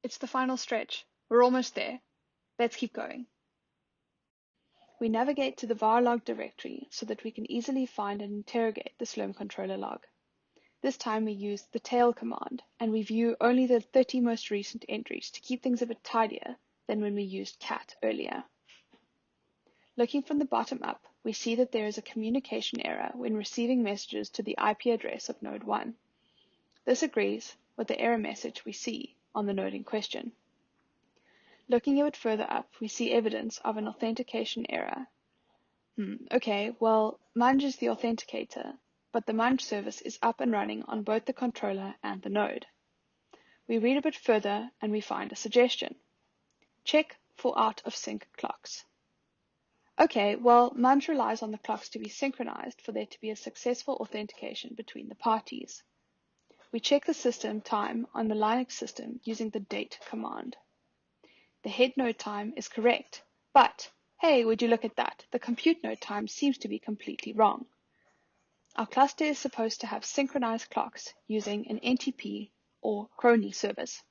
It's the final stretch. We're almost there. Let's keep going. We navigate to the var log directory so that we can easily find and interrogate the Slurm controller log. This time we use the tail command and we view only the 30 most recent entries to keep things a bit tidier than when we used cat earlier. Looking from the bottom up, we see that there is a communication error when receiving messages to the IP address of node 1. This agrees with the error message we see on the node in question. Looking a bit further up, we see evidence of an authentication error. Okay, well, Munge is the authenticator, but the Munge service is up and running on both the controller and the node. We read a bit further and we find a suggestion. Check for out-of-sync clocks. Okay, well, Munge relies on the clocks to be synchronized for there to be a successful authentication between the parties. We check the system time on the Linux system using the date command. The head node time is correct, but hey, would you look at that? The compute node time seems to be completely wrong. Our cluster is supposed to have synchronized clocks using an NTP or crony service.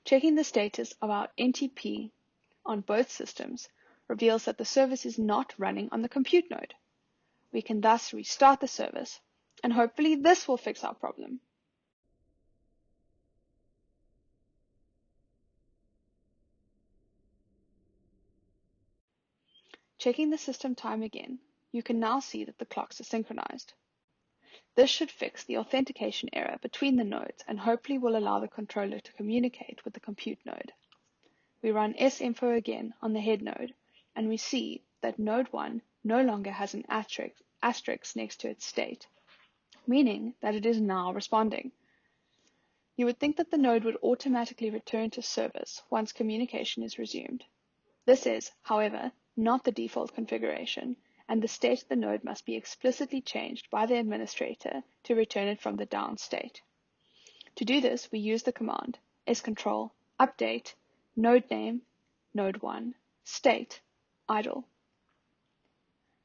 Checking the status of our NTP on both systems reveals that the service is not running on the compute node. We can thus restart the service, and hopefully this will fix our problem. Checking the system time again, you can now see that the clocks are synchronized. This should fix the authentication error between the nodes and hopefully will allow the controller to communicate with the compute node. We run sinfo again on the head node, and we see that node 1 no longer has an asterisk next to its state, meaning that it is now responding. You would think that the node would automatically return to service once communication is resumed. This is, however, not the default configuration, and the state of the node must be explicitly changed by the administrator to return it from the down state. To do this, we use the command scontrol update node name node 1 state idle.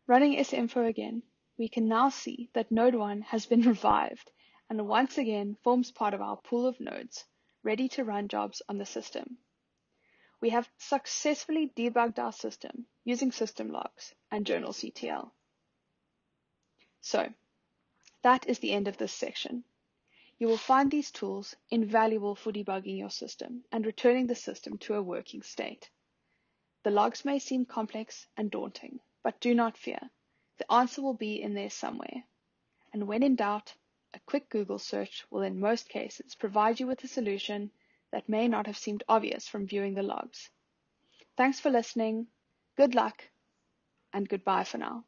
Running sinfo again, we can now see that node 1 has been revived and once again forms part of our pool of nodes ready to run jobs on the system. We have successfully debugged our system using system logs and journalctl. So, that is the end of this section. You will find these tools invaluable for debugging your system and returning the system to a working state. The logs may seem complex and daunting, but do not fear. The answer will be in there somewhere. And when in doubt, a quick Google search will in most cases provide you with a solution that may not have seemed obvious from viewing the logs. Thanks for listening, good luck, and goodbye for now.